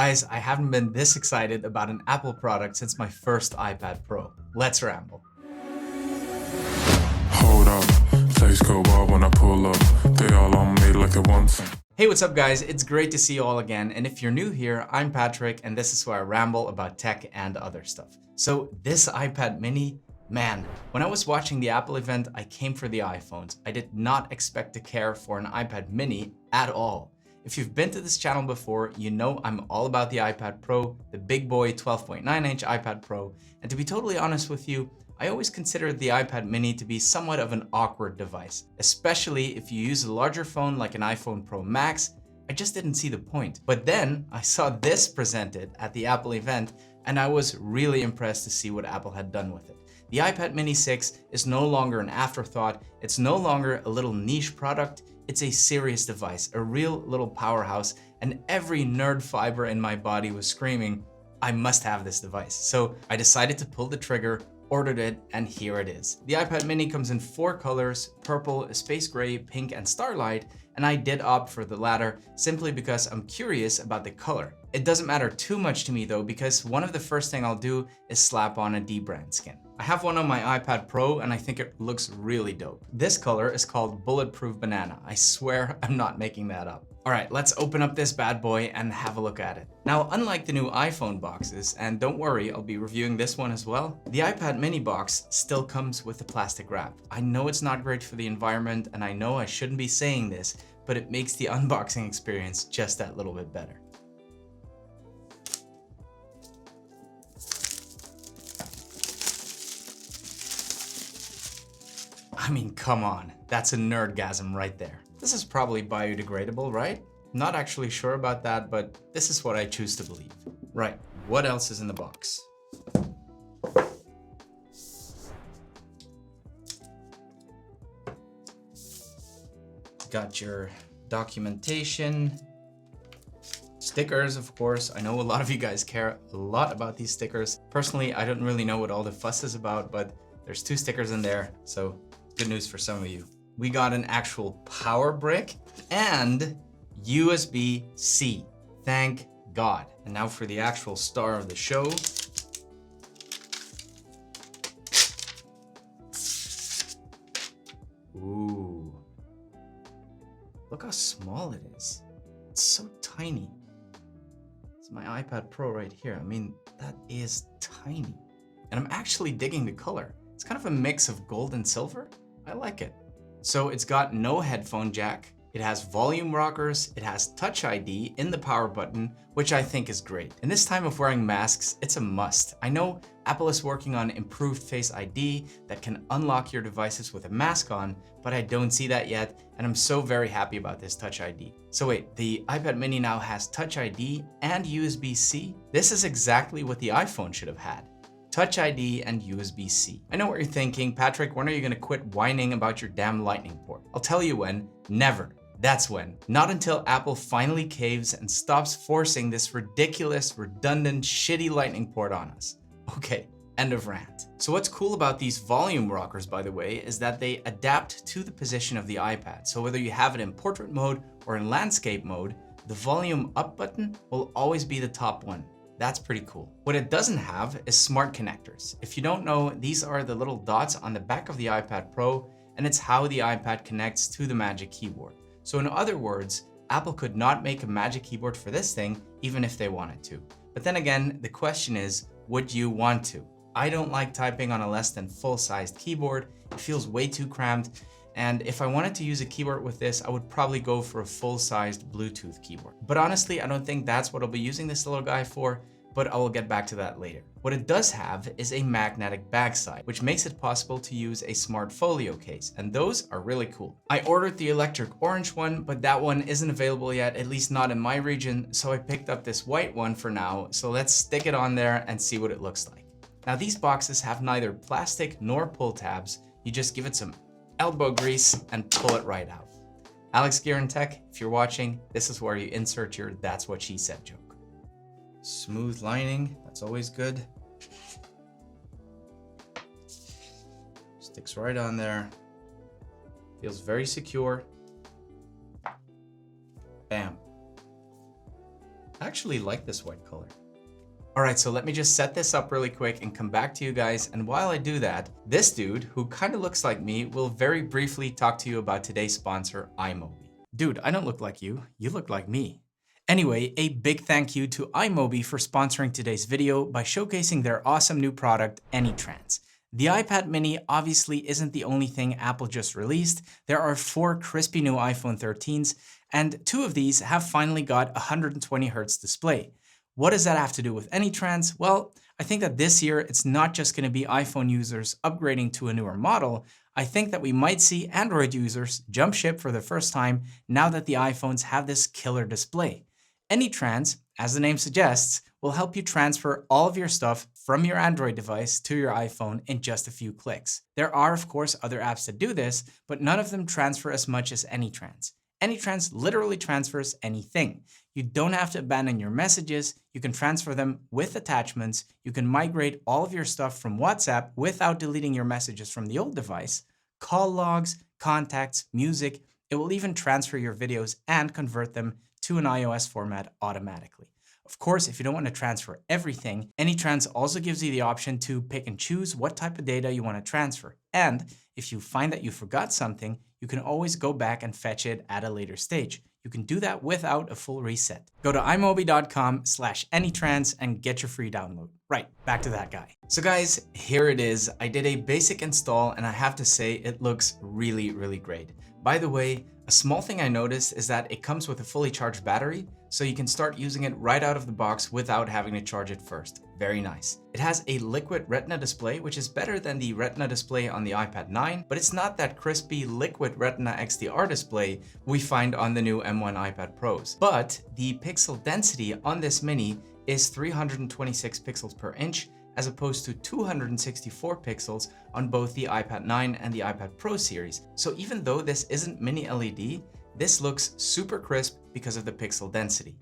Guys, I haven't been this excited about an Apple product since my first iPad Pro. Let's ramble. Hold up, place go wild when I pull up. They all on me like they want some. Hey, what's up guys? It's great to see you all again. And if you're new here, I'm Patrick and this is where I ramble about tech and other stuff. So this iPad mini, man, when I was watching the Apple event, I came for the iPhones. I did not expect to care for an iPad mini at all. If you've been to this channel before, you know I'm all about the iPad Pro, the big boy 12.9-inch iPad Pro. And to be totally honest with you, I always considered the iPad mini to be somewhat of an awkward device, especially if you use a larger phone like an iPhone Pro Max. I just didn't see the point. But then I saw this presented at the Apple event and I was really impressed to see what Apple had done with it. The iPad mini 6 is no longer an afterthought. It's no longer a little niche product. It's a serious device, a real little powerhouse, and every nerd fiber in my body was screaming, I must have this device. So I decided to pull the trigger, ordered it, and here it is. The iPad mini comes in 4 colors, purple, space gray, pink, and starlight, and I did opt for the latter simply because I'm curious about the color. It doesn't matter too much to me though, because one of the first thing I'll do is slap on a D-brand skin. I have one on my iPad Pro and I think it looks really dope. This color is called Bulletproof Banana. I swear I'm not making that up. All right, let's open up this bad boy and have a look at it. Now, unlike the new iPhone boxes, and don't worry, I'll be reviewing this one as well, the iPad mini box still comes with the plastic wrap. I know it's not great for the environment and I know I shouldn't be saying this, but it makes the unboxing experience just that little bit better. I mean, come on, that's a nerdgasm right there. This is probably biodegradable, right? Not actually sure about that, but this is what I choose to believe. Right, what else is in the box? Got your documentation, stickers, of course. I know a lot of you guys care a lot about these stickers. Personally, I don't really know what all the fuss is about, but there's 2 stickers in there, so good news for some of you. We got an actual power brick and USB-C. Thank God. And now for the actual star of the show. Ooh. Look how small it is. It's so tiny. It's my iPad Pro right here. I mean, that is tiny. And I'm actually digging the color. It's kind of a mix of gold and silver. I like it. So it's got no headphone jack. It has volume rockers. It has Touch ID in the power button, which I think is great. In this time of wearing masks, it's a must. I know Apple is working on improved Face ID that can unlock your devices with a mask on, but I don't see that yet, and I'm so very happy about this Touch ID. So wait, the iPad mini now has Touch ID and USB-C? This is exactly what the iPhone should have had. Touch ID and USB-C. I know what you're thinking, Patrick, when are you gonna quit whining about your damn lightning port? I'll tell you when, never. That's when. Not until Apple finally caves and stops forcing this ridiculous, redundant, shitty lightning port on us. Okay, end of rant. So what's cool about these volume rockers, by the way, is that they adapt to the position of the iPad. So whether you have it in portrait mode or in landscape mode, the volume up button will always be the top one. That's pretty cool. What it doesn't have is smart connectors. If you don't know, these are the little dots on the back of the iPad Pro, and it's how the iPad connects to the Magic Keyboard. So in other words, Apple could not make a Magic Keyboard for this thing, even if they wanted to. But then again, the question is, would you want to? I don't like typing on a less than full-sized keyboard. It feels way too cramped. And if I wanted to use a keyboard with this, I would probably go for a full-sized Bluetooth keyboard. But honestly, I don't think that's what I'll be using this little guy for, but I will get back to that later. What it does have is a magnetic backside, which makes it possible to use a smart folio case, and those are really cool. I ordered the electric orange one, but that one isn't available yet, at least not in my region, so I picked up this white one for now, so let's stick it on there and see what it looks like. Now these boxes have neither plastic nor pull tabs, you just give it some elbow grease and pull it right out. Alex Gear and Tech, if you're watching, this is where you insert your "that's what she said" joke. Smooth lining, that's always good. Sticks right on there. Feels very secure. Bam. I actually like this white color. All right, so let me just set this up really quick and come back to you guys. And while I do that, this dude, who kind of looks like me, will very briefly talk to you about today's sponsor, iMobi. Dude, I don't look like you. You look like me. Anyway, a big thank you to iMobi for sponsoring today's video by showcasing their awesome new product, AnyTrans. The iPad mini obviously isn't the only thing Apple just released. There are 4 crispy new iPhone 13s, and 2 of these have finally got 120Hz display. What does that have to do with AnyTrans? Well, I think that this year it's not just going to be iPhone users upgrading to a newer model. I think that we might see Android users jump ship for the first time now that the iPhones have this killer display. AnyTrans, as the name suggests, will help you transfer all of your stuff from your Android device to your iPhone in just a few clicks. There are, of course, other apps that do this, but none of them transfer as much as AnyTrans. AnyTrans literally transfers anything. You don't have to abandon your messages. You can transfer them with attachments. You can migrate all of your stuff from WhatsApp without deleting your messages from the old device. Call logs, contacts, music. It will even transfer your videos and convert them to an iOS format automatically. Of course, if you don't want to transfer everything, AnyTrans also gives you the option to pick and choose what type of data you want to transfer. And if you find that you forgot something, you can always go back and fetch it at a later stage. You can do that without a full reset. Go to imobi.com/anytrans and get your free download. Right, back to that guy. So guys, here it is. I did a basic install and I have to say it looks really, really great. By the way, a small thing I noticed is that it comes with a fully charged battery, so you can start using it right out of the box without having to charge it first. Very nice. It has a liquid Retina display, which is better than the Retina display on the iPad 9, but it's not that crispy liquid Retina XDR display we find on the new M1 iPad Pros. But the pixel density on this mini is 326 pixels per inch, as opposed to 264 pixels on both the iPad 9 and the iPad Pro series. So even though this isn't mini LED, this looks super crisp because of the pixel density.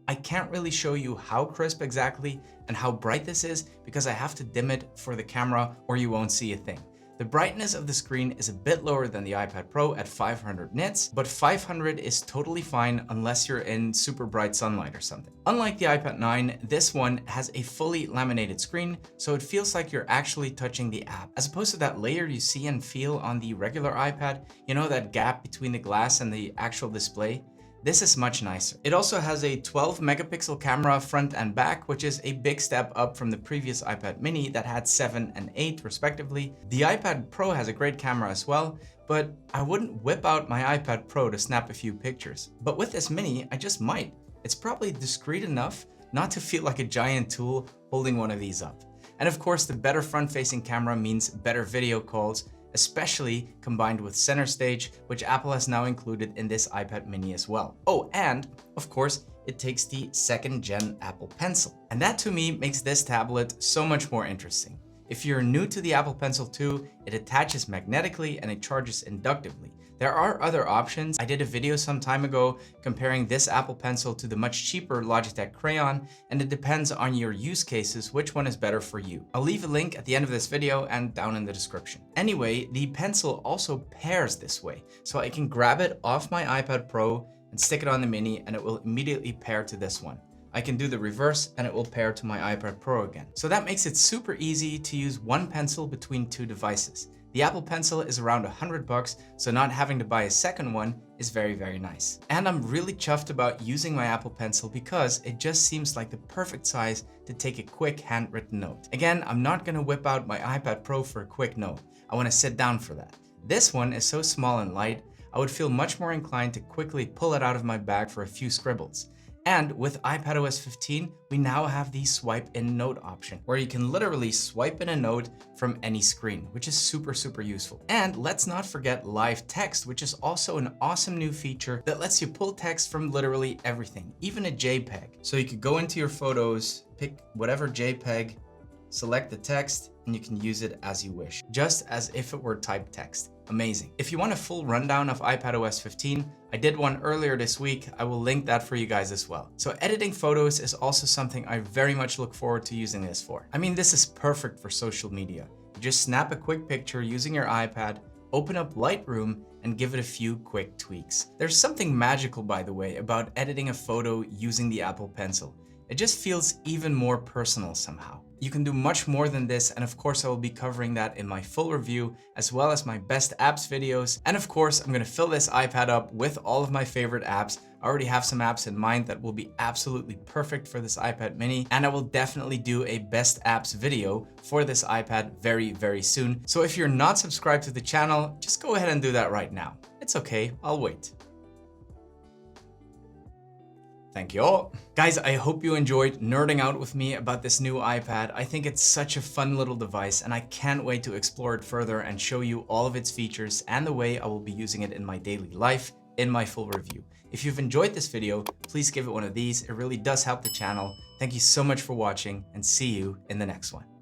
I can't really show you how crisp exactly and how bright this is because I have to dim it for the camera or you won't see a thing. The brightness of the screen is a bit lower than the iPad Pro at 500 nits, but 500 is totally fine unless you're in super bright sunlight or something. Unlike the iPad 9, this one has a fully laminated screen, so it feels like you're actually touching the app, as opposed to that layer you see and feel on the regular iPad, you know, that gap between the glass and the actual display. This is much nicer. It also has a 12 megapixel camera front and back, which is a big step up from the previous iPad mini that had 7 and 8 respectively. The iPad Pro has a great camera as well, but I wouldn't whip out my iPad Pro to snap a few pictures. But with this mini, I just might. It's probably discreet enough not to feel like a giant tool holding one of these up. And of course, the better front-facing camera means better video calls, especially combined with Center Stage, which Apple has now included in this iPad mini as well. Oh, and of course, it takes the 2nd gen Apple Pencil. And that to me makes this tablet so much more interesting. If you're new to the Apple Pencil 2, it attaches magnetically and it charges inductively. There are other options. I did a video some time ago comparing this Apple Pencil to the much cheaper Logitech Crayon, and it depends on your use cases which one is better for you. I'll leave a link at the end of this video and down in the description. Anyway, the pencil also pairs this way, so I can grab it off my iPad Pro and stick it on the mini and it will immediately pair to this one. I can do the reverse and it will pair to my iPad Pro again. So that makes it super easy to use one pencil between 2 devices. The Apple Pencil is around $100, so not having to buy a second one is very, very nice. And I'm really chuffed about using my Apple Pencil because it just seems like the perfect size to take a quick handwritten note. Again, I'm not gonna whip out my iPad Pro for a quick note. I wanna sit down for that. This one is so small and light, I would feel much more inclined to quickly pull it out of my bag for a few scribbles. And with iPadOS 15, we now have the swipe in note option, where you can literally swipe in a note from any screen, which is super, super useful. And let's not forget live text, which is also an awesome new feature that lets you pull text from literally everything, even a JPEG. So you could go into your photos, pick whatever JPEG, select the text, and you can use it as you wish, just as if it were typed text. Amazing. If you want a full rundown of iPadOS 15, I did one earlier this week. I will link that for you guys as well. So editing photos is also something I very much look forward to using this for. I mean, this is perfect for social media. You just snap a quick picture using your iPad, open up Lightroom, and give it a few quick tweaks. There's something magical, by the way, about editing a photo using the Apple Pencil. It just feels even more personal somehow. You can do much more than this, and of course I will be covering that in my full review, as well as my best apps videos. And of course, I'm gonna fill this iPad up with all of my favorite apps. I already have some apps in mind that will be absolutely perfect for this iPad mini, and I will definitely do a best apps video for this iPad very, very soon. So if you're not subscribed to the channel, just go ahead and do that right now. It's okay, I'll wait. Thank you all. Guys, I hope you enjoyed nerding out with me about this new iPad. I think it's such a fun little device, and I can't wait to explore it further and show you all of its features and the way I will be using it in my daily life in my full review. If you've enjoyed this video, please give it one of these. It really does help the channel. Thank you so much for watching, and see you in the next one.